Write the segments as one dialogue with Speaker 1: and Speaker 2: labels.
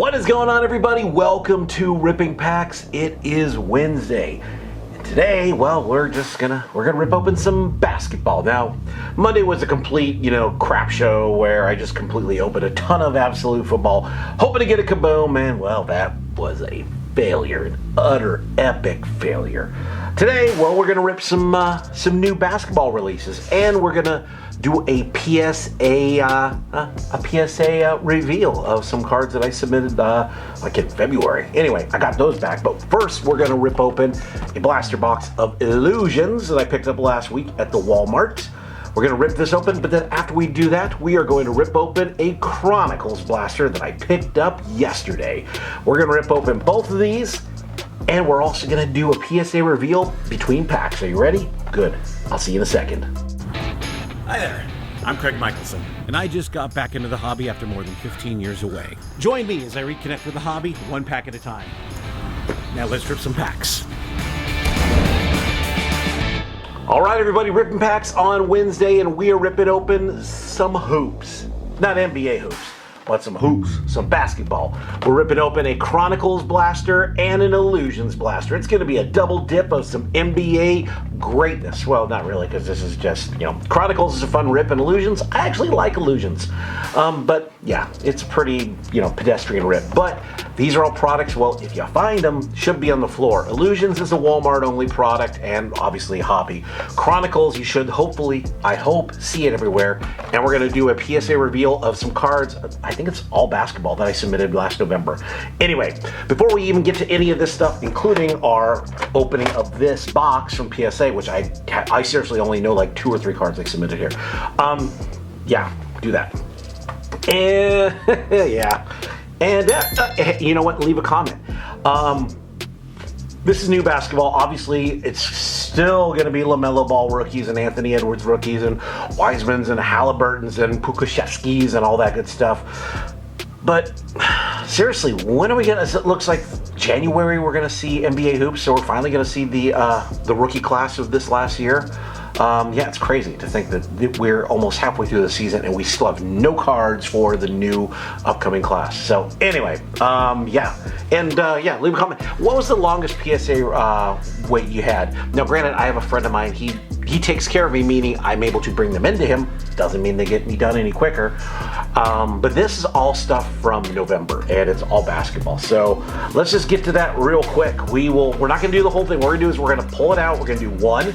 Speaker 1: What is going on, everybody? Welcome to Ripping Packs. It is Wednesday. And today, well, we're gonna rip open some basketball. Now, Monday was a complete, crap show where I just completely opened a ton of absolute football, hoping to get a kaboom, and well, that was a failure, an utter epic failure. Today, well, we're gonna rip some new basketball releases, and we're gonna do a PSA reveal of some cards that I submitted like in February. Anyway, I got those back, but first we're gonna rip open a blaster box of Illusions that I picked up last week at the Walmart. We're gonna rip this open, but then after we do that, we are going to rip open a Chronicles blaster that I picked up yesterday. We're gonna rip open both of these, and we're also gonna do a PSA reveal between packs. Are you ready? Good. I'll see you in a second.
Speaker 2: Hi there, I'm Craig Michelson, and I just got back into the hobby after more than 15 years away. Join me as I reconnect with the hobby, one pack at a time. Now let's rip some packs.
Speaker 1: All right, everybody, ripping packs on Wednesday, and we are ripping open some hoops. Not NBA hoops, but some hoops, some basketball. We're ripping open a Chronicles blaster and an Illusions blaster. It's gonna be a double dip of some NBA greatness. Well, not really, because this is just, Chronicles is a fun rip, and Illusions, I actually like Illusions. But yeah, it's a pretty, pedestrian rip. But these are all products, well, if you find them, should be on the floor. Illusions is a Walmart only product, and obviously a hobby. Chronicles, you should hopefully, I hope, see it everywhere. And we're gonna do a PSA reveal of some cards. I think it's all basketball that I submitted last November. Anyway, before we even get to any of this stuff, including our opening of this box from PSA, which I seriously only know like 2 or 3 cards I submitted here. Yeah, do that. And yeah, and you know what? Leave a comment. This is new basketball. Obviously, it's still going to be LaMelo Ball rookies and Anthony Edwards rookies and Wisemans and Halliburtons and Pukashevskis and all that good stuff. But seriously, when are we gonna? It looks like January we're gonna see NBA hoops, so we're finally gonna see the rookie class of this last year. Yeah, it's crazy to think that we're almost halfway through the season and we still have no cards for the new upcoming class. So anyway, yeah, and yeah, leave a comment. What was the longest PSA wait you had? Now, granted, I have a friend of mine. He takes care of me, meaning I'm able to bring them into him. Doesn't mean they get me done any quicker. But this is all stuff from November, and it's all basketball. So let's just get to that real quick. We're not gonna do the whole thing. What we're gonna do is we're gonna pull it out. We're gonna do one.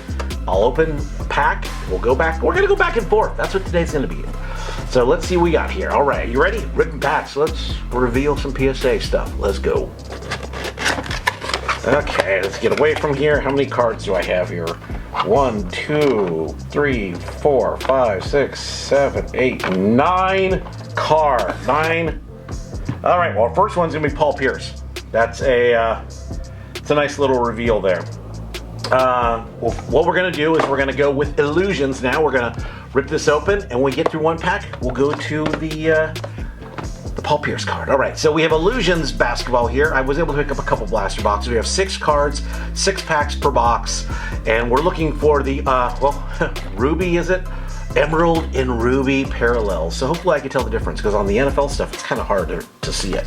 Speaker 1: I'll open a pack. We'll go back. We're gonna go back and forth. That's what today's gonna be. So let's see what we got here. All right, you ready? Ripping packs. Let's reveal some PSA stuff. Let's go. Okay, let's get away from here. How many cards do I have here? 1, 2, 3, 4, 5, 6, 7, 8, 9 cards. 9. All right. Well, first one's gonna be Paul Pierce. That's it's a nice little reveal there. Well, what we're gonna do is we're gonna go with Illusions now. We're gonna rip this open, and when we get through one pack, we'll go to the Paul Pierce card. All right, so we have Illusions basketball here. I was able to pick up a couple blaster boxes. We have 6 cards, 6 packs per box, and we're looking for the Ruby, is it? Emerald and Ruby parallels. So hopefully I can tell the difference, because on the NFL stuff, it's kind of hard to see it.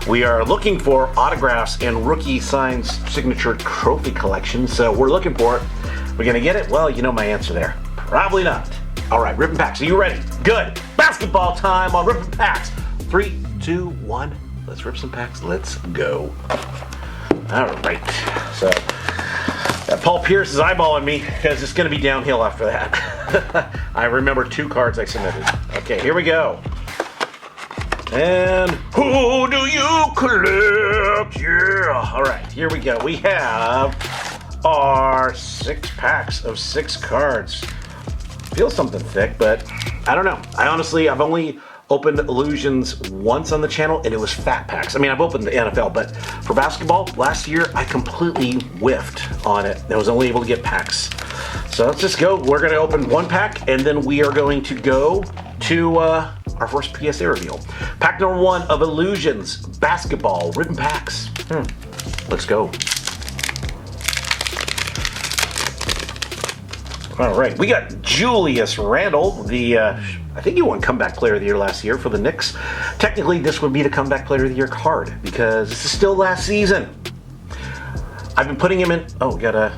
Speaker 1: We are looking for autographs and rookie signs signature trophy collection. So we're looking for it. We're gonna get it? Well, you know my answer there. Probably not. All right, ripping packs. Are you ready? Good. Basketball time on ripping packs. 3, 2, 1. Let's rip some packs. Let's go. All right. So Paul Pierce is eyeballing me because it's going to be downhill after that. I remember 2 cards I submitted. Okay, here we go. And who do you collect? Yeah. All right, here we go. We have our 6 packs of 6 cards. Feels something thick, but I don't know. I've only opened Illusions once on the channel, and it was fat packs. I mean, I've opened the NFL, but for basketball, last year, I completely whiffed on it. I was only able to get packs. So let's just go. We're gonna open one pack, and then we are going to go to our first PSA reveal. Pack number 1 of Illusions basketball, ripping packs. Let's go. All right, we got Julius Randle, the I think he won Comeback Player of the Year last year for the Knicks. Technically, this would be the Comeback Player of the Year card because this is still last season. I've been putting him in. Oh, got a.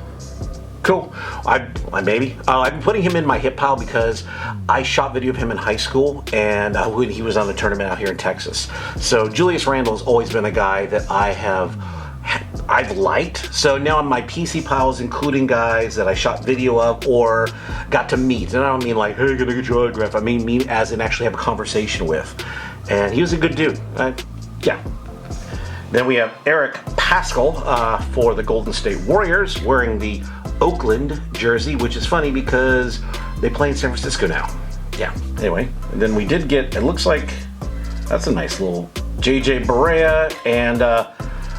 Speaker 1: Cool. I've been putting him in my hit pile because I shot video of him in high school and when he was on the tournament out here in Texas. So Julius Randle's always been a guy that I've liked. So now in my PC piles, including guys that I shot video of or got to meet. And I don't mean like, hey, can I get your autograph? I mean me as in actually have a conversation with. And he was a good dude. Yeah. Then we have Eric Paschall for the Golden State Warriors wearing the Oakland jersey, which is funny because they play in San Francisco now. Yeah, anyway. And then we did get, it looks like, that's a nice little JJ Barea and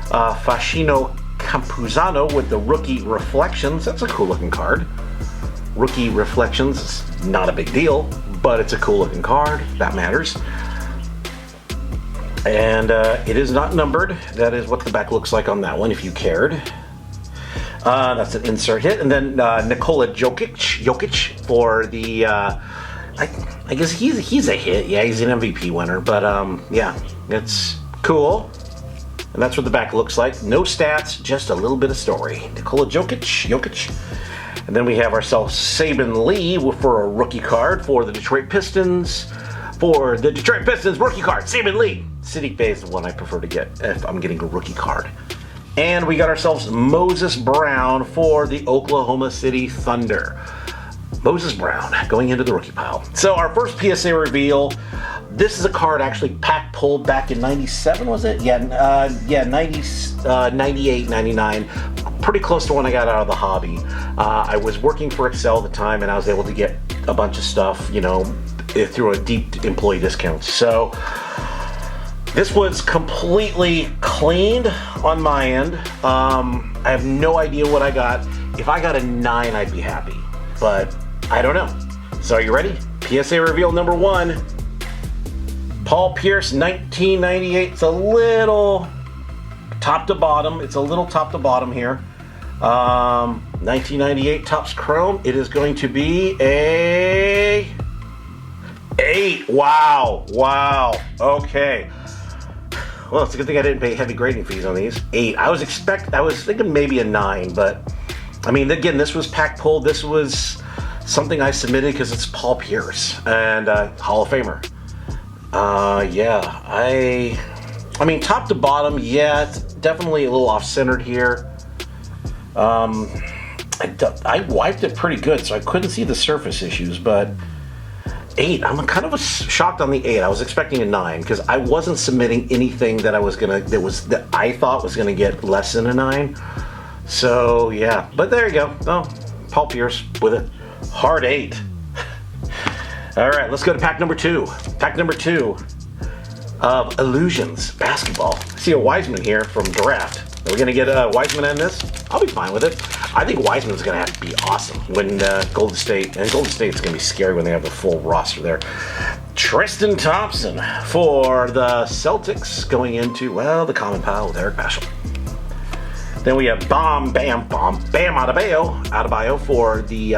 Speaker 1: Fascino Campuzano with the Rookie Reflections. That's a cool looking card. Rookie Reflections is not a big deal, but it's a cool looking card. That matters. And it is not numbered. That is what the back looks like on that one, if you cared. That's an insert hit. And then Nikola Jokic for the, I guess he's a hit. Yeah, he's an MVP winner. But yeah, it's cool. And that's what the back looks like. No stats, just a little bit of story. Nikola Jokic. And then we have ourselves Saben Lee for a rookie card for the Detroit Pistons. For the Detroit Pistons rookie card, Saben Lee. Saddiq Bey is the one I prefer to get if I'm getting a rookie card. And we got ourselves Moses Brown for the Oklahoma City Thunder. Moses Brown going into the rookie pile. So our first PSA reveal, this is a card actually pack pulled back in 97, was it? Yeah, 98, 99. Pretty close to when I got out of the hobby. I was working for Excel at the time and I was able to get a bunch of stuff, you know, through a deep employee discount. So this was completely cleaned on my end. I have no idea what I got. If I got a 9, I'd be happy, but I don't know. So are you ready? PSA reveal number 1. Paul Pierce, 1998. It's a little top to bottom. It's a little top to bottom here. 1998 Topps Chrome. It is going to be a 8. Wow. Okay. Well, it's a good thing I didn't pay heavy grading fees on these. 8. I was thinking maybe a 9, but I mean, again, this was pack pulled. This was something I submitted because it's Paul Pierce and Hall of Famer. Yeah, I mean, top to bottom, yeah, it's definitely a little off-centered here. I wiped it pretty good, so I couldn't see the surface issues, but 8. I'm kind of shocked on the 8. I was expecting a 9 because I wasn't submitting anything that I thought was gonna get less than a 9. So yeah, but there you go. Oh, Paul Pierce with a hard 8. All right, let's go to pack number 2. Pack number 2 of Illusions Basketball. I see a Wiseman here from Draft. Are we gonna get a Wiseman in this? I'll be fine with it. I think Wiseman's gonna have to be awesome when Golden State's gonna be scary when they have the full roster there. Tristan Thompson for the Celtics going into, well, the common pile with Eric Paschall. Then we have Bam Adebayo for the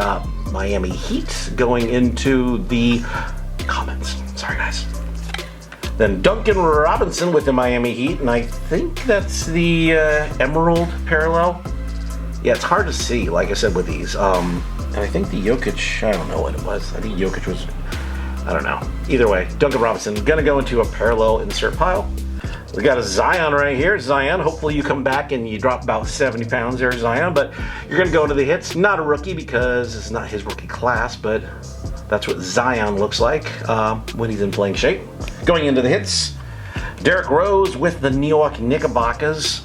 Speaker 1: Miami Heat going into the comments. Sorry, guys. Then Duncan Robinson with the Miami Heat, and I think that's the Emerald parallel. Yeah, it's hard to see, like I said, with these. And I think the Jokic, I don't know what it was. I think Jokic was, I don't know. Either way, Duncan Robinson gonna go into a parallel insert pile. We got a Zion right here. Zion, hopefully you come back and you drop about 70 pounds there, Zion, but you're going to go into the hits. Not a rookie because it's not his rookie class, but that's what Zion looks like when he's in playing shape. Going into the hits, Derrick Rose with the New York Knickerbockers.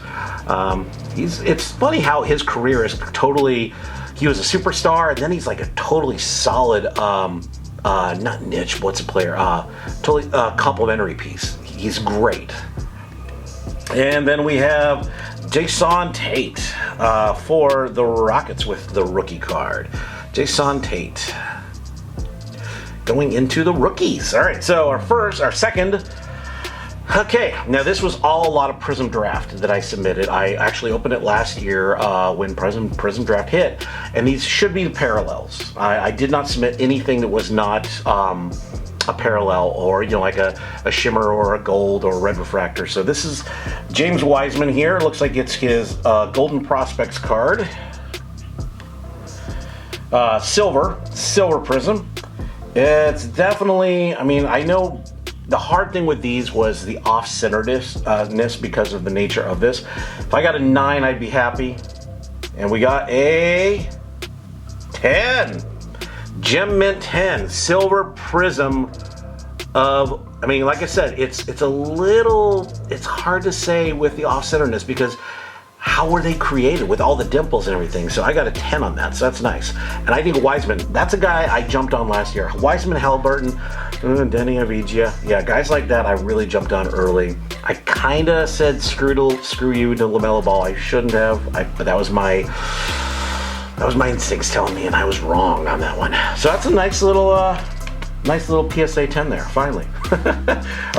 Speaker 1: It's funny how his career is totally, he was a superstar and then he's like a totally solid, not niche, what's a player? Totally complimentary piece. He's great. And then we have Jason Tate for the Rockets with the rookie card. Jason Tate going into the rookies. All right, so our second. Okay, now this was all a lot of Prism Draft that I submitted. I actually opened it last year when Prism Draft hit, and these should be the parallels. I did not submit anything that was not a parallel, or like a shimmer or a gold or a red refractor. So this is James Wiseman here. Looks like it's his Golden Prospects card. Silver prism. It's definitely, I know the hard thing with these was the off-centeredness because of the nature of this. If I got a 9, I'd be happy. And we got a 10. Gem Mint 10, silver prism of, like I said, it's hard to say with the off-centeredness because how were they created with all the dimples and everything? So I got a 10 on that, so that's nice. And I think Wiseman, that's a guy I jumped on last year. Wiseman, Halliburton, Denny Avicii. Yeah, guys like that I really jumped on early. I kind of said screw you to LaMelo Ball. I shouldn't have, but that was my instincts telling me, and I was wrong on that one. So that's a nice little PSA 10 there, finally. All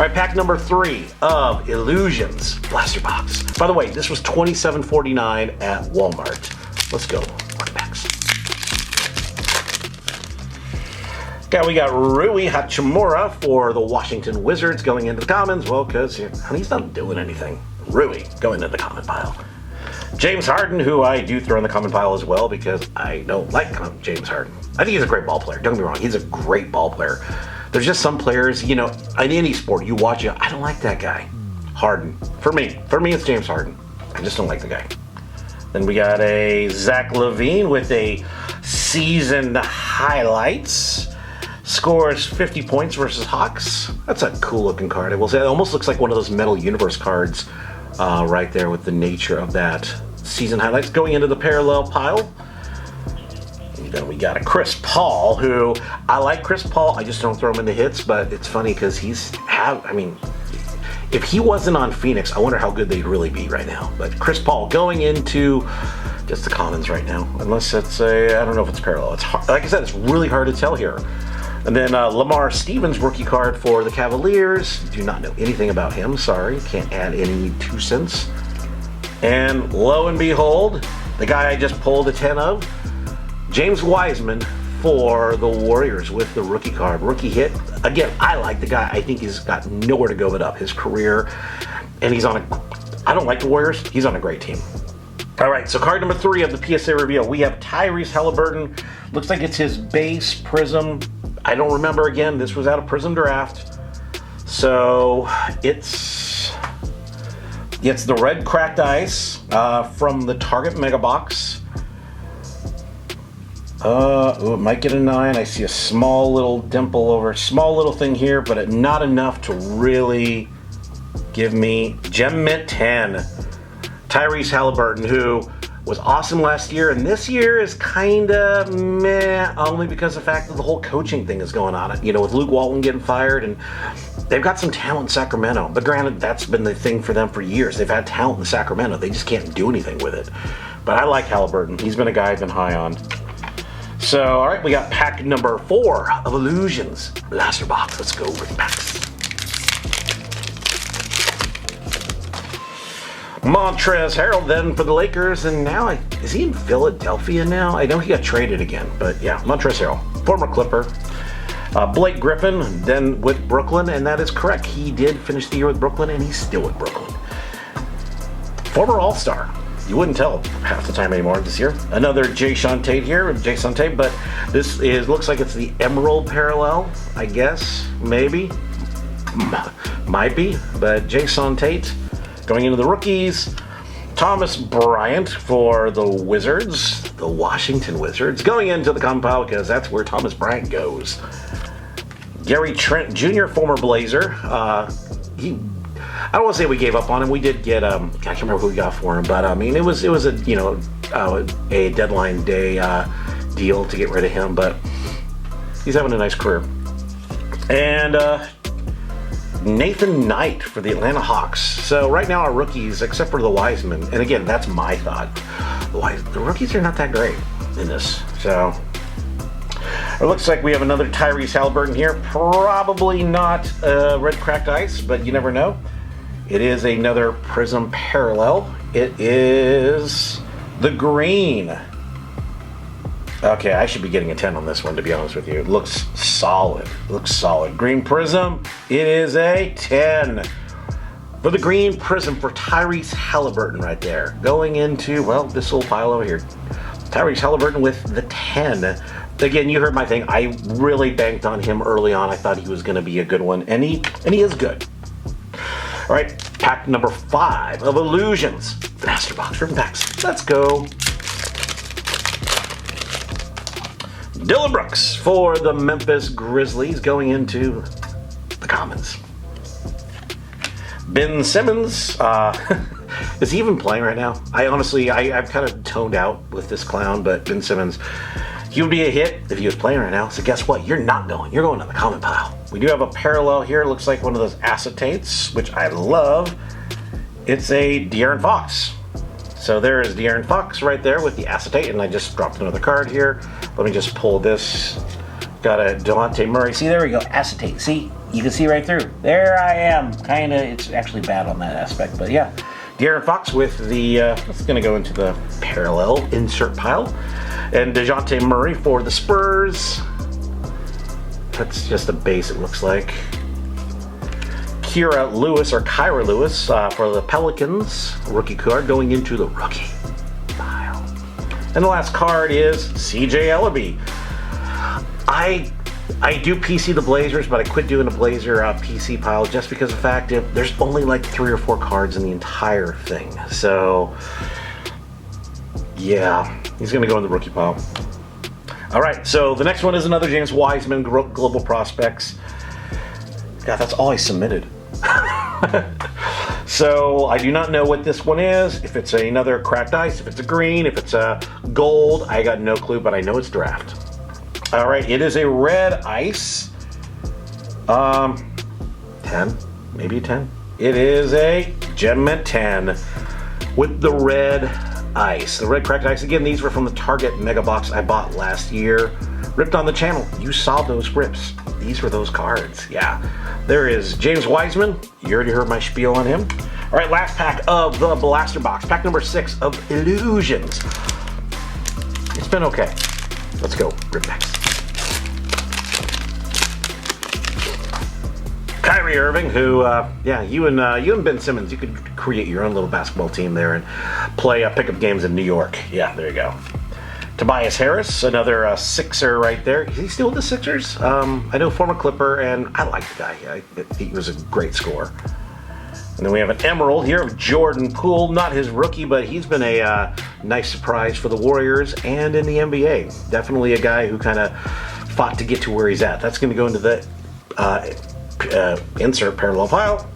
Speaker 1: right, pack number 3 of Illusions Blaster Box. By the way, this was $27.49 at Walmart. Let's go. Run packs. Okay, we got Rui Hachimura for the Washington Wizards going into the commons. Well, because he's not doing anything. Rui going into the common pile. James Harden, who I do throw in the common pile as well because I don't like James Harden. I think he's a great ball player. Don't get me wrong, he's a great ball player. There's just some players, in any sport, you watch it, I don't like that guy. Harden. For me, it's James Harden. I just don't like the guy. Then we got a Zach LaVine with a season highlights. Scores 50 points versus Hawks. That's a cool looking card. I will say it almost looks like one of those Metal Universe cards right there with the nature of that season highlights. Going into the parallel pile. And then we got a Chris Paul, who I like Chris Paul. I just don't throw him in the hits, but it's funny because if he wasn't on Phoenix, I wonder how good they'd really be right now. But Chris Paul going into just the commons right now, unless it's I don't know if it's parallel. It's hard, like I said, it's really hard to tell here. And then Lamar Stevens rookie card for the Cavaliers. Do not know anything about him. Sorry, can't add any 2 cents. And lo and behold, the guy I just pulled a 10 of, James Wiseman for the Warriors with the rookie card. Rookie hit. Again, I like the guy. I think he's got nowhere to go but up. His career, and he's on I don't like the Warriors. He's on a great team. All right, so card number 3 of the PSA reveal. We have Tyrese Halliburton. Looks like it's his base prism. I don't remember, again, this was out of Prism Draft. So it's the red cracked ice from the Target Mega Box. It might get a 9. I see a small little dimple small little thing here, but not enough to really give me Gem Mint 10. Tyrese Halliburton, who was awesome last year, and this year is kind of meh, only because of the fact that the whole coaching thing is going on. With Luke Walton getting fired, and they've got some talent in Sacramento. But granted, that's been the thing for them for years. They've had talent in Sacramento. They just can't do anything with it. But I like Halliburton. He's been a guy I've been high on. So, all right, we got pack number 4 of Illusions Blaster Box. Let's go over the packs. Montrezl Harrell then for the Lakers, and now is he in Philadelphia now? I know he got traded again, but yeah, Montrezl Harrell, former Clipper. Blake Griffin then with Brooklyn, and that is correct. He did finish the year with Brooklyn, and he's still with Brooklyn. Former All-Star. You wouldn't tell half the time anymore this year. Another Jason Tate here, but this looks like it's the Emerald parallel, I guess, maybe, might be, but Jason Tate. Going into the rookies, Thomas Bryant for the Wizards, the Washington Wizards. Going into the compound because that's where Thomas Bryant goes. Gary Trent Jr., former Blazer. I don't want to say we gave up on him. We did get I can't remember who we got for him, but it was a deadline day deal to get rid of him. But he's having a nice career. And Nathan Knight for the Atlanta Hawks. So right now our rookies, except for the Wiseman, and again, that's my thought, the rookies are not that great in this. So it looks like we have another Tyrese Halliburton here. Probably not red cracked ice, but you never know. It is another Prism parallel. It is the green Okay, I should be getting a 10 on this one, to be honest with you. It looks solid. Looks solid. Green Prism, it is a 10. For the Green Prism for Tyrese Halliburton right there. Going into, well, this little pile over here. Tyrese Halliburton with the 10. Again, you heard my thing. I really banked on him early on. I thought he was going to be a good one, and he is good. All right, pack number 5 of Illusions. Blaster Box from packs. Let's go. Dylan Brooks for the Memphis Grizzlies going into the Commons. Ben Simmons, is he even playing right now? I've kind of toned out with this clown, but Ben Simmons, he would be a hit if he was playing right now. So guess what? You're not going. You're going to the common pile. We do have a parallel here. It looks like one of those acetates, which I love. It's a De'Aaron Fox. So there is De'Aaron Fox right there with the acetate, and I just dropped another card here. Let me just pull this. Got a Dejounte Murray. See, there we go, acetate. See, you can see right through. There I am. Kinda, it's actually bad on that aspect, but yeah. De'Aaron Fox with the, that's gonna go into the parallel insert pile. And Dejounte Murray for the Spurs. That's just a base, it looks like. Kyra Lewis for the Pelicans. Rookie card going into the rookie pile. And the last card is CJ Elleby. I do PC the Blazers, but I quit doing the Blazer PC pile just because of the fact that there's only like 3 or 4 cards in the entire thing. So, yeah, he's going to go in the rookie pile. All right, so the next one is another James Wiseman, Global Prospects. God, that's all I submitted. So I do not know what this one is. If it's another cracked ice, if it's a green, if it's a gold, I got no clue, but I know it's draft. All right, it is a red ice. 10, maybe a 10. It is a Gem Mint 10 with the red ice. The red cracked ice. Again, these were from the Target Mega Box I bought last year. Ripped on the channel. You saw those rips. These were those cards. Yeah. There is James Wiseman. You already heard my spiel on him. All right, last pack of the Blaster Box. Pack number 6 of Illusions. It's been okay. Let's go. Rip packs. Kyrie Irving, who, you and Ben Simmons, you could create your own little basketball team there and play pickup games in New York. Yeah, there you go. Tobias Harris, another Sixer right there. Is he still with the Sixers? I know former Clipper, and I like the guy. He was a great scorer. And then we have an Emerald here of Jordan Poole. Not his rookie, but he's been a nice surprise for the Warriors and in the NBA. Definitely a guy who kind of fought to get to where he's at. That's going to go into the insert parallel pile.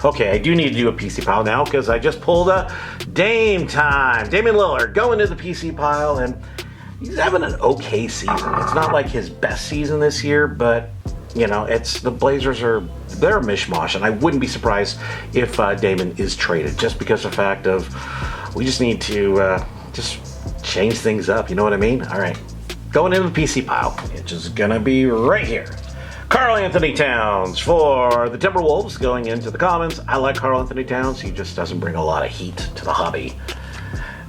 Speaker 1: Okay, I do need to do a PC pile now because I just pulled a Dame time. Damian Lillard going to the PC pile, and he's having an okay season. It's not like his best season this year, but you know, it's the Blazers they're a mishmash, and I wouldn't be surprised if Damon is traded just because of the fact of we just need to just change things up. You know what I mean? All right, going into the PC pile, which is gonna be right here. Karl Anthony Towns for the Timberwolves going into the Commons. I like Karl Anthony Towns. He just doesn't bring a lot of heat to the hobby.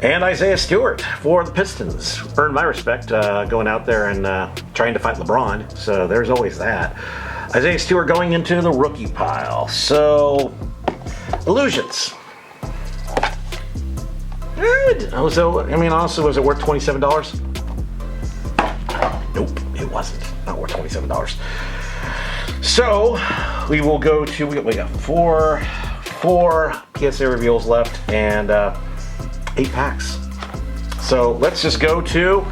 Speaker 1: And Isaiah Stewart for the Pistons. Earned my respect going out there and trying to fight LeBron. So there's always that. Isaiah Stewart going into the rookie pile. So, Illusions. Good. So, I mean, honestly, was it worth $27? Nope, it wasn't. Not worth $27. So we will go to, we got four PSA reveals left and 8 packs. So let's just go to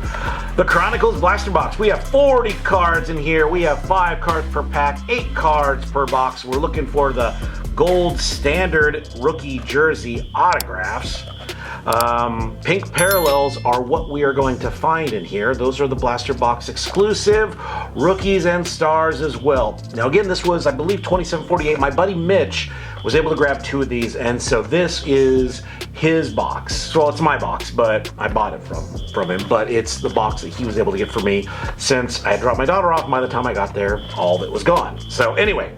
Speaker 1: the Chronicles Blaster Box. We have 40 cards in here. We have 5 cards per pack, 8 cards per box. We're looking for the gold standard rookie jersey autographs. Pink parallels are what we are going to find in here. Those are the Blaster Box exclusive rookies and stars as well. Now again, this was, I believe, $27.48. My buddy Mitch was able to grab 2 of these, and so this is his box. Well, it's my box, but I bought it from him, but it's the box that he was able to get for me since I had dropped my daughter off. By the time I got there, all of it was gone. So anyway,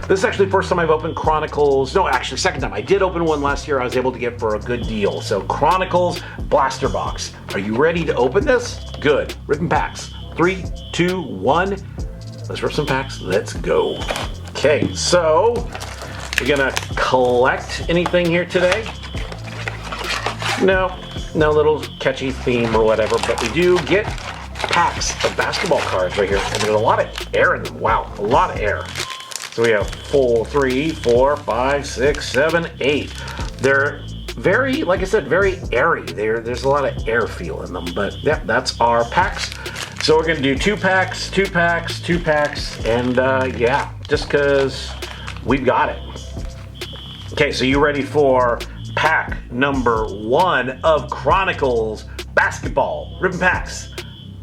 Speaker 1: This is actually the first time I've opened Chronicles. No, actually, second time. I did open one last year I was able to get for a good deal. So, Chronicles Blaster Box. Are you ready to open this? Good. Ripping packs. 3, 2, 1. Let's rip some packs. Let's go. Okay, so we're gonna collect anything here today. No little catchy theme or whatever, but we do get packs of basketball cards right here, and there's a lot of air in them. Wow, a lot of air. So we have 3, 4, 5, 6, 7, 8. They're very, like I said, very airy. There's a lot of air feel in them, but yeah, that's our packs. So we're gonna do 2 packs, 2 packs, 2 packs, and yeah, just because we've got it. Okay, so you ready for pack number 1 of Chronicles Basketball Ribbon Packs?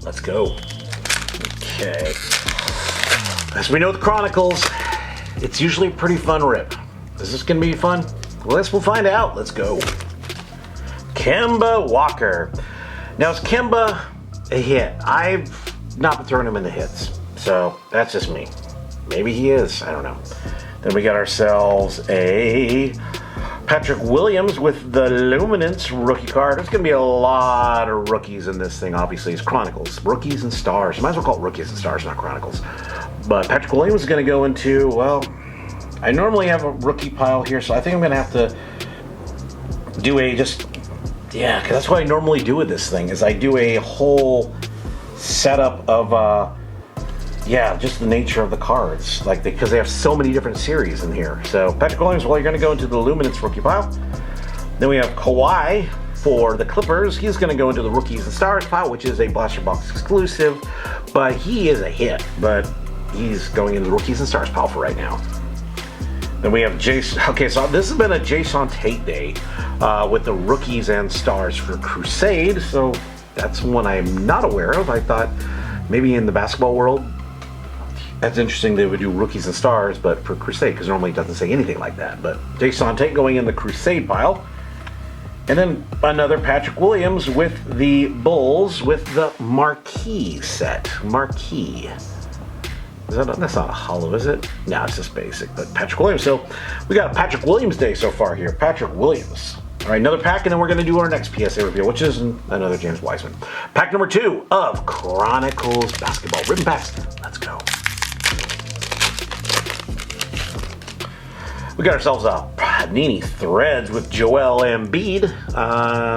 Speaker 1: Let's go. Okay. As we know with Chronicles, it's usually a pretty fun rip. Is this gonna be fun? Well, we'll find out. Let's go. Kemba Walker. Now, is Kemba a hit? I've not been throwing him in the hits, so that's just me. Maybe he is. I don't know. Then we got ourselves a Patrick Williams with the Luminance rookie card. There's going to be a lot of rookies in this thing, obviously. It's Chronicles. Rookies and Stars. Might as well call it Rookies and Stars, not Chronicles. But Patrick Williams is going to go into, well, I normally have a rookie pile here, so I think I'm going to have to do because that's what I normally do with this thing, is I do a whole setup of, just the nature of the cards, because they have so many different series in here. So Patrick Williams, well, you're going to go into the Luminance rookie pile. Then we have Kawhi for the Clippers. He's going to go into the Rookies and Stars pile, which is a Blaster Box exclusive, but he is a hit. But he's going into the Rookies and Stars pile for right now. Then we have Jason. Okay, so this has been a Jason Tate day with the Rookies and Stars for Crusade. So that's one I'm not aware of. I thought maybe in the basketball world, that's interesting they would do Rookies and Stars, but for Crusade, because normally it doesn't say anything like that. But Jason Tate going in the Crusade pile. And then another Patrick Williams with the Bulls with the Marquee set. Marquee. That's not a hollow, is it? No, it's just basic, but Patrick Williams. So we got a Patrick Williams day so far here. Patrick Williams. All right, another pack, and then we're going to do our next PSA reveal, which is another James Wiseman. Pack number 2 of Chronicles Basketball Ribbon Packs. Let's go. We got ourselves a Panini Threads with Joel Embiid. I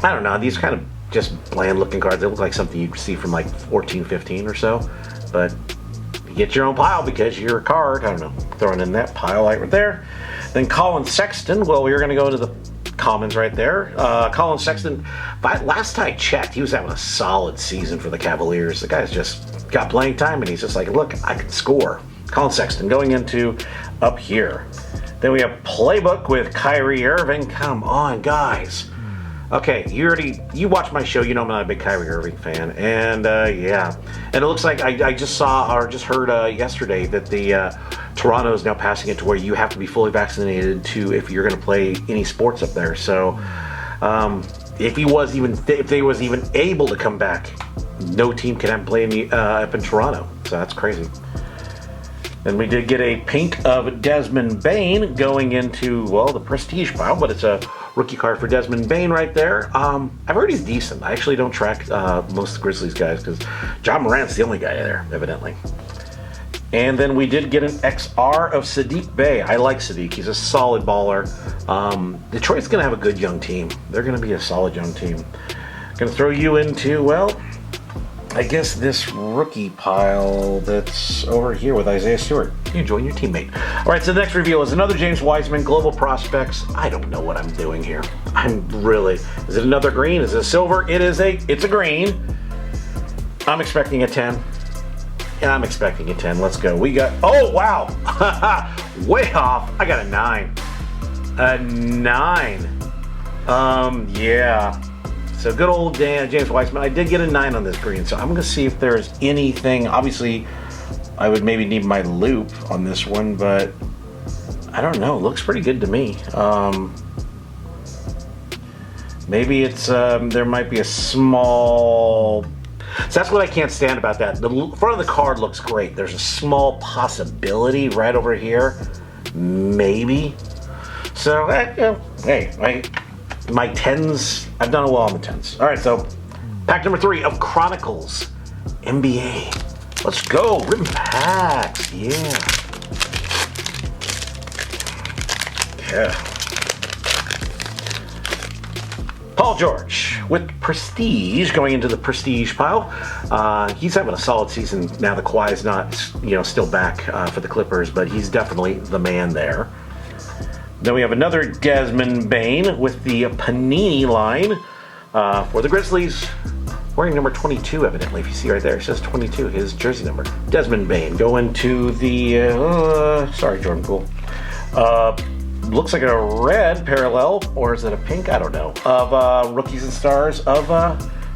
Speaker 1: don't know. These kind of just bland looking cards. They look like something you'd see from like 14-15 or so. But you get your own pile because you're a card. I don't know. Throwing in that pile right there. Then Colin Sexton. Well, we're going to go into the commons right there. Colin Sexton, last I checked, he was having a solid season for the Cavaliers. The guy's just got playing time, and he's just like, look, I can score. Colin Sexton going into up here. Then we have Playbook with Kyrie Irving. Come on, guys. Okay, you watch my show, you know I'm not a big Kyrie Irving fan. And and it looks like I just saw or just heard yesterday that the Toronto is now passing it to where you have to be fully vaccinated if you're going to play any sports up there. So if they was even able to come back, no team can play up in Toronto. So that's crazy. And we did get a pink of Desmond Bane going into, well, the Prestige pile, but it's a rookie card for Desmond Bane right there. I've heard he's decent. I actually don't track most of the Grizzlies guys because John Morant's the only guy there, evidently. And then we did get an XR of Sadiq Bey. I like Sadiq. He's a solid baller. Detroit's going to have a good young team. They're going to be a solid young team. Going to throw you into, well, I guess this rookie pile that's over here with Isaiah Stewart. You join your teammate. All right, so the next reveal is another James Wiseman, Global Prospects. I don't know what I'm doing here. Is it another green? Is it silver? It's a green. I'm expecting a 10. Yeah, I'm expecting a 10. Let's go. We got, oh, wow. Way off. I got a 9. A 9. Yeah. So good old James Wiseman. I did get a 9 on this green, so I'm going to see if there's anything. Obviously, I would maybe need my loop on this one, but I don't know. It looks pretty good to me. Maybe it's there might be a small. So that's what I can't stand about that. The front of the card looks great. There's a small possibility right over here, maybe. So, hey, my 10s, I've done well on the 10s. All right, so pack number 3 of Chronicles NBA. Let's go, ribbon packs, yeah. Paul George with Prestige going into the Prestige pile. He's having a solid season now. The Kawhi's not, still back for the Clippers, but he's definitely the man there. Then we have another Desmond Bane with the Panini line for the Grizzlies. Wearing number 22, evidently. If you see right there, it says 22, his jersey number. Desmond Bane going to the, sorry, Jordan Poole. Looks like a red parallel, or is it a pink? I don't know. Of Rookies and Stars of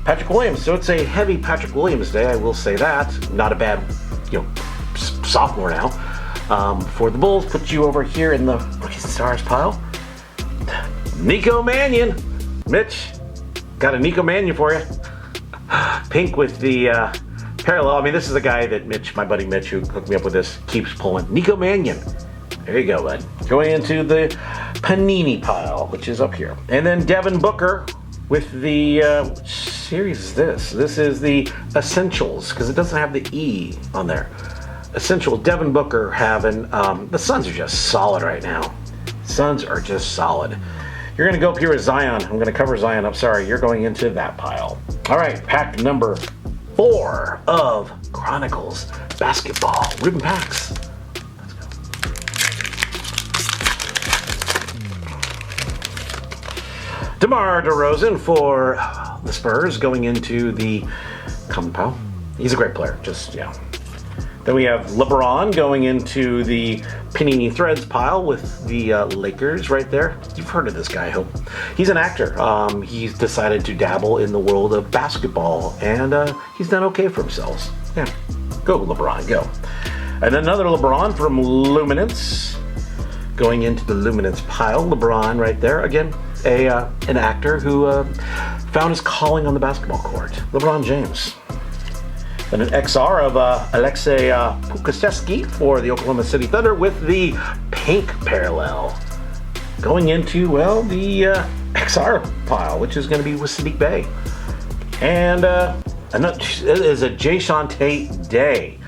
Speaker 1: Patrick Williams. So it's a heavy Patrick Williams day, I will say that. Not a bad, sophomore now. For the Bulls, put you over here in the Rookies and Stars pile. Nico Mannion. Mitch, got a Nico Mannion for you. Pink with the parallel. I mean, this is a guy that Mitch, my buddy Mitch, who hooked me up with this, keeps pulling. Nico Mannion. There you go, bud. Going into the Panini pile, which is up here. And then Devin Booker with the, which series is this? This is the Essentials, because it doesn't have the E on there. Essential Devin Booker having, the Suns are just solid right now. Suns are just solid. You're going to go up here with Zion. I'm going to cover Zion up. Sorry, you're going into that pile. All right, pack number 4 of Chronicles Basketball. Ribbon packs. Let's go. DeMar DeRozan for the Spurs going into the common pile. He's a great player. Then we have LeBron going into the Panini Threads pile with the Lakers right there. You've heard of this guy, I hope. He's an actor. He's decided to dabble in the world of basketball, and he's done okay for himself. Yeah, go LeBron, go. And then another LeBron from Luminance going into the Luminance pile. LeBron right there. Again, an actor who found his calling on the basketball court. LeBron James. And an XR of Alexei Pokusevski for the Oklahoma City Thunder with the pink parallel. Going into, the XR pile, which is going to be with Sadiq Bey. And it is a Jae'Sean Tate day.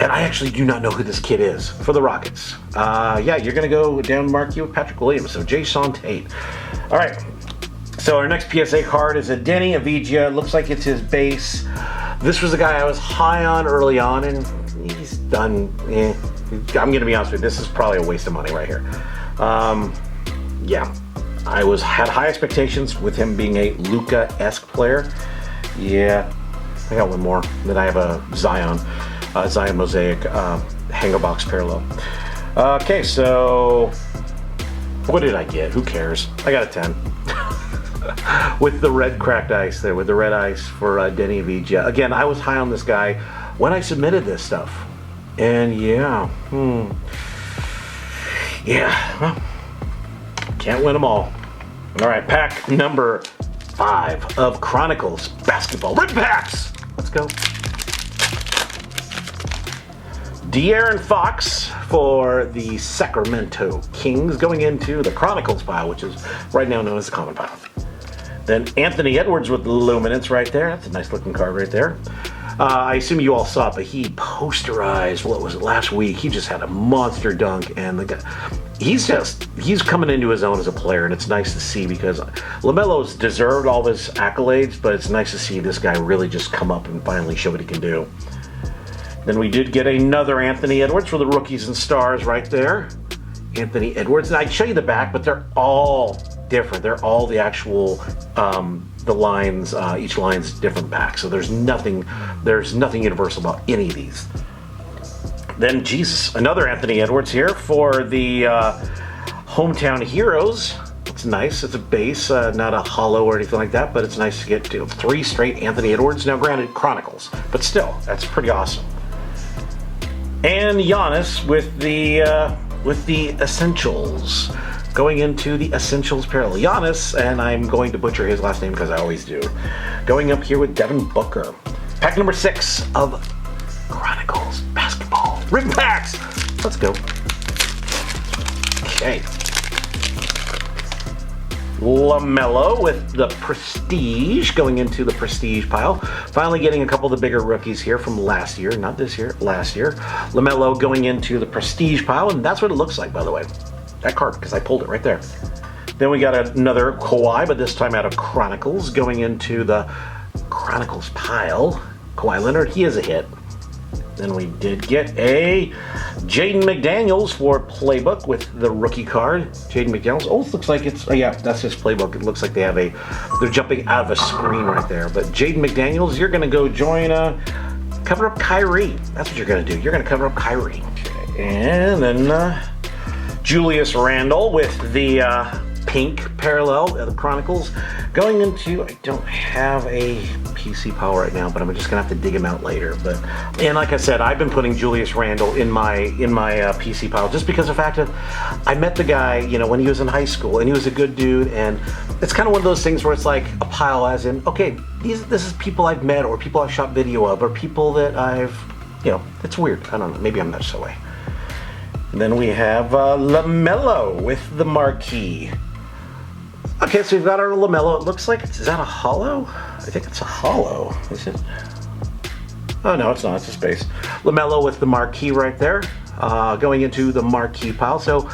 Speaker 1: And I actually do not know who this kid is for the Rockets. You're going to go down marquee with Patrick Williams. So Jae'Sean Tate. All right. So our next PSA card is a Denny Avdija. It looks like it's his base. This was a guy I was high on early on, and he's done. I'm going to be honest with you. This is probably a waste of money right here. I had high expectations with him being a Luka-esque player. Yeah, I got one more. Then I have a Zion Mosaic hanger box parallel. Okay, so what did I get? Who cares? I got a 10. With the red cracked ice there, with the red ice for Denny Avdija. Again, I was high on this guy when I submitted this stuff. And can't win them all. All right, pack number 5 of Chronicles Basketball. Rip packs! Let's go. De'Aaron Fox for the Sacramento Kings going into the Chronicles pile, which is right now known as the common pile. Then Anthony Edwards with Luminance right there. That's a nice looking card right there. I assume you all saw it, but he posterized, what was it, last week? He just had a monster dunk, and the guy, he's coming into his own as a player, and it's nice to see because LaMelo's deserved all his accolades, but it's nice to see this guy really just come up and finally show what he can do. Then we did get another Anthony Edwards for the Rookies and Stars right there. Anthony Edwards, and I'd show you the back, but they're all different. They're all the actual, the lines, each line's different back. So there's nothing universal about any of these. Then, another Anthony Edwards here for the Hometown Heroes. It's nice. It's a base, not a hollow or anything like that, but it's nice to get 3 straight Anthony Edwards. Now, granted, Chronicles, but still, that's pretty awesome. And Giannis with the Essentials. going into the Essentials parallel. Giannis, and I'm going to butcher his last name because I always do. Going up here with Devin Booker. Pack number 6 of Chronicles Basketball. Ribbon packs! Let's go. Okay. LaMelo with the Prestige, going into the Prestige pile. Finally getting a couple of the bigger rookies here from last year, not this year, last year. LaMelo going into the Prestige pile, and that's what it looks like, by the way. That card, because I pulled it right there. Then we got another Kawhi, but this time out of Chronicles, going into the Chronicles pile. Kawhi Leonard, he is a hit. Then we did get a Jaden McDaniels for Playbook with the rookie card. Jaden McDaniels. Oh, it looks like it's, oh yeah, that's his Playbook. It looks like they have they're jumping out of a screen right there. But Jaden McDaniels, you're going to go join, cover up Kyrie. That's what you're going to do. You're going to cover up Kyrie. And then Julius Randle with the pink parallel of the Chronicles. Going into, I don't have a PC pile right now, but I'm just gonna have to dig him out later. And like I said, I've been putting Julius Randle in my PC pile just because of the fact that I met the guy, you know, when he was in high school, and he was a good dude. And it's kind of one of those things where it's like a pile, as in, okay, this is people I've met, or people I've shot video of, or people that I've, you know, it's weird. I don't know. Maybe I'm not so way. And then we have LaMelo with the marquee. Okay, so we've got our LaMelo. It looks like is that a hollow? I think it's a hollow. Is it? Oh no, it's not. It's a space. LaMelo with the marquee right there, going into the marquee pile. So,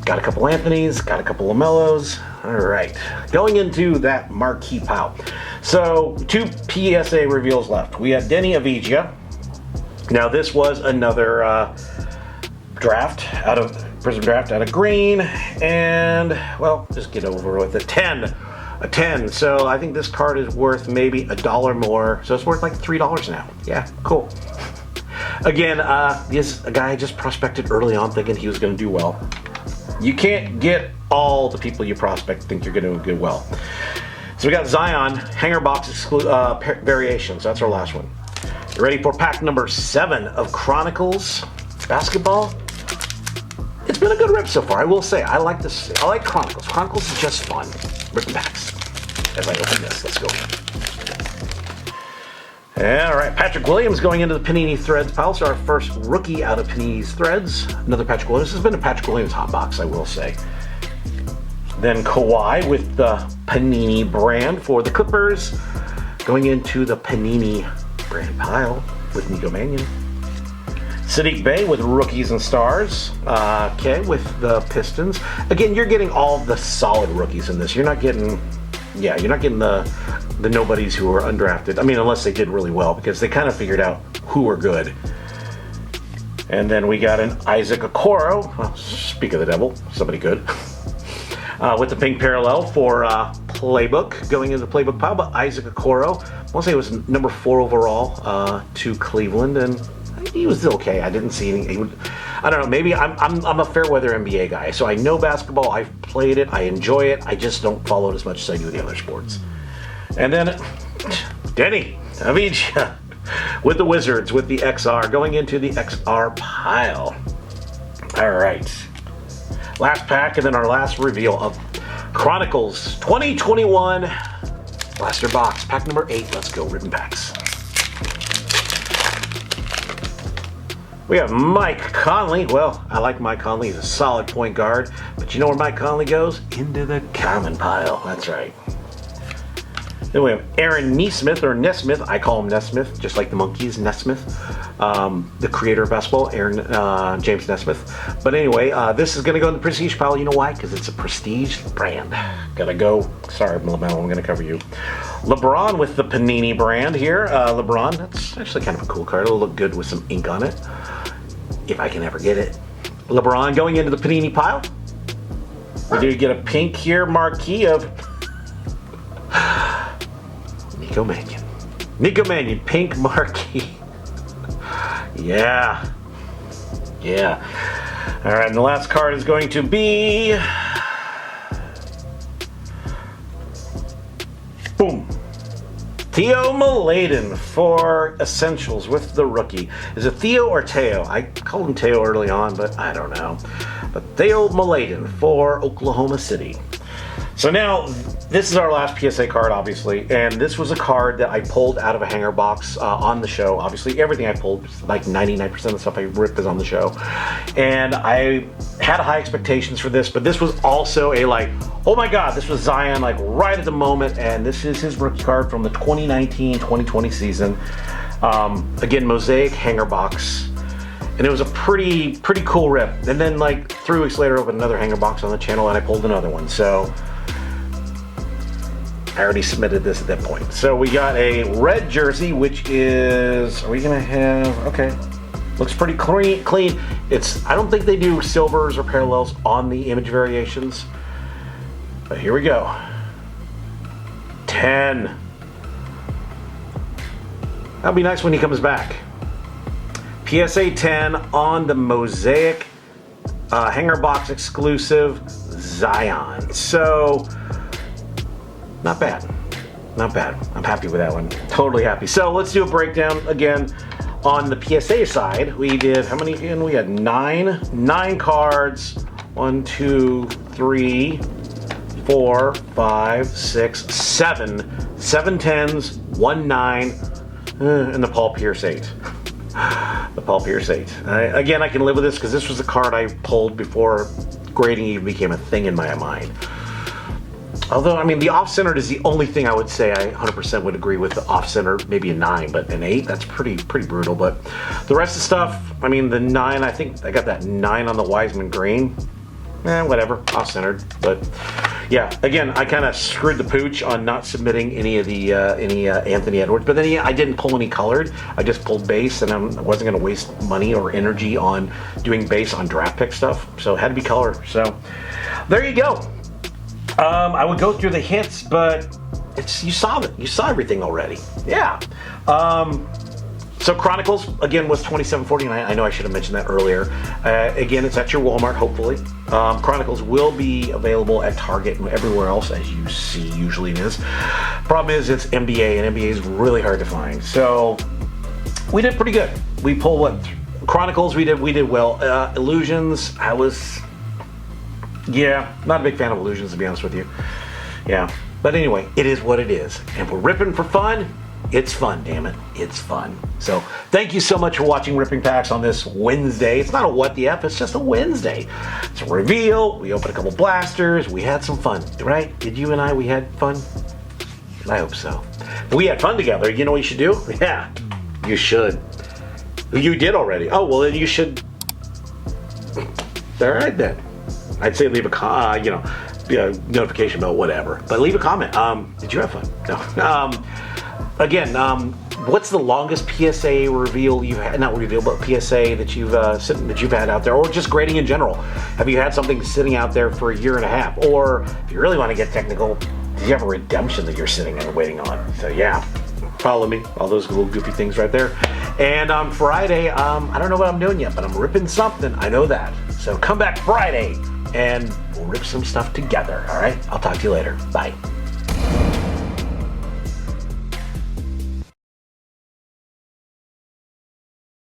Speaker 1: got a couple Anthony's, got a couple LaMelos. All right, going into that marquee pile. So, 2 PSA reveals left. We have Deni Avdija. Now, this was another draft out of Prism draft out of green, and well, just get over with it. A 10. So I think this card is worth maybe $1 more. So it's worth like $3 now. Yeah, cool. Again, this a guy I just prospected early on, thinking he was going to do well. You can't get all the people you prospect think you're going to do well. So we got Zion hanger box variations. That's our last one. You ready for pack number 7 of Chronicles Basketball? It's been a good rip so far, I will say. I like this. I like Chronicles. Chronicles is just fun. Ripping packs. As I open this, let's go. All right, Patrick Williams going into the Panini Threads pile. So our first rookie out of Panini's Threads. Another Patrick Williams. This has been a Patrick Williams hot box, I will say. Then Kawhi with the Panini brand for the Clippers. Going into the Panini brand pile with Nico Mannion. Sadiq Bey with Rookies and Stars. Okay, with the Pistons. Again, you're getting all the solid rookies in this. You're not getting the nobodies who are undrafted. I mean, unless they did really well, because they kind of figured out who were good. And then we got an Isaac Okoro. Well, speak of the devil, somebody good. With the pink parallel for Playbook, going into the Playbook pile, but Isaac Okoro, I want to say it was number 4 overall to Cleveland, and he was okay. I didn't see any. I don't know. Maybe I'm a fair weather NBA guy, so I know basketball. I've played it. I enjoy it. I just don't follow it as much as I do the other sports. And then Deni Avdija with the Wizards with the XR, going into the XR pile. All right. Last pack, and then our last reveal of Chronicles 2021 Blaster Box, pack number 8. Let's go, ribbon packs. We have Mike Conley. Well, I like Mike Conley. He's a solid point guard. But you know where Mike Conley goes? Into the common pile. That's right. Then we have Aaron Nesmith, or Nesmith. I call him Nesmith, just like the Monkees, Nesmith. The creator of basketball, James Nesmith. But anyway, this is going to go in the Prestige pile. You know why? Because it's a Prestige brand. Gotta go. Sorry, LaMelo, I'm going to cover you. LeBron with the Panini brand here. LeBron, that's actually kind of a cool card. It'll look good with some ink on it, if I can ever get it. LeBron going into the Panini pile. We do get a pink here marquee of Nico Mannion. Nico Mannion, pink marquee. Yeah. All right, and the last card is going to be... boom. Theo Maledon for Essentials with the rookie. Is it Theo or Teo? I called him Teo early on, but I don't know. Theo Maladen for Oklahoma City. So now, this is our last PSA card, obviously, and this was a card that I pulled out of a hanger box on the show. Obviously, everything I pulled, like 99% of the stuff I ripped is on the show. And I had high expectations for this, but this was also a like, oh my God, this was Zion like right at the moment, and this is his rookie card from the 2019-2020 season. Again, Mosaic hanger box. And it was a pretty cool rip. And then like 3 weeks later, I opened another hanger box on the channel and I pulled another one. So I already submitted this at that point. So we got a red jersey, which is, are we gonna have, okay. Looks pretty clean. I don't think they do silvers or parallels on the image variations. But here we go. 10. That'll be nice when he comes back. PSA 10 on the Mosaic hanger box exclusive Zion. So, not bad. Not bad. I'm happy with that one. Totally happy. So let's do a breakdown again. On the PSA side, we did, how many again? We had nine cards. 1, 2, 3, 4, 5, 6, 7. 7 10s, 1 9, and the Paul Pierce 8. The Paul Pierce 8. Again, I can live with this because this was the card I pulled before grading even became a thing in my mind. Although, I mean, the off-centered is the only thing I would say I 100% would agree with. The off-centered, maybe a 9, but an 8, that's pretty brutal. But the rest of the stuff, I mean, the 9, I think I got that 9 on the Wiseman green. Whatever, off-centered. But yeah, again, I kind of screwed the pooch on not submitting any of the Anthony Edwards. But then I didn't pull any colored. I just pulled base, and I wasn't going to waste money or energy on doing base on draft pick stuff. So it had to be color. So there you go. I would go through the hits, but you saw everything already. Yeah. So Chronicles again was $27.49. I know I should have mentioned that earlier. Again, it's at your Walmart, hopefully. Chronicles will be available at Target and everywhere else, as you see usually it is. Problem is, it's NBA, and NBA is really hard to find. So we did pretty good. We pulled what? Chronicles, we did well. Illusions, I was, not a big fan of Illusions, to be honest with you. Yeah, but anyway, it is what it is, and we're ripping for fun. It's fun, damn it. It's fun. So thank you so much for watching Ripping Packs on this Wednesday. It's not a what the F, it's just a Wednesday. It's a reveal. We opened a couple blasters. We had some fun, right? Did you and I, we had fun? I hope so. We had fun together. You know what you should do? Yeah, you should. You did already. Oh, well, then you should. All right, then. I'd say leave a notification bell, whatever. But leave a comment. Did you have fun? No. Again, what's the longest PSA reveal you've had? Not reveal, but PSA that you've had out there, or just grading in general? Have you had something sitting out there for a year and a half? Or if you really want to get technical, do you have a redemption that you're sitting and waiting on? So yeah, follow me. All those little goofy things right there. And on Friday, I don't know what I'm doing yet, but I'm ripping something. I know that. So come back Friday and we'll rip some stuff together. All right. I'll talk to you later. Bye.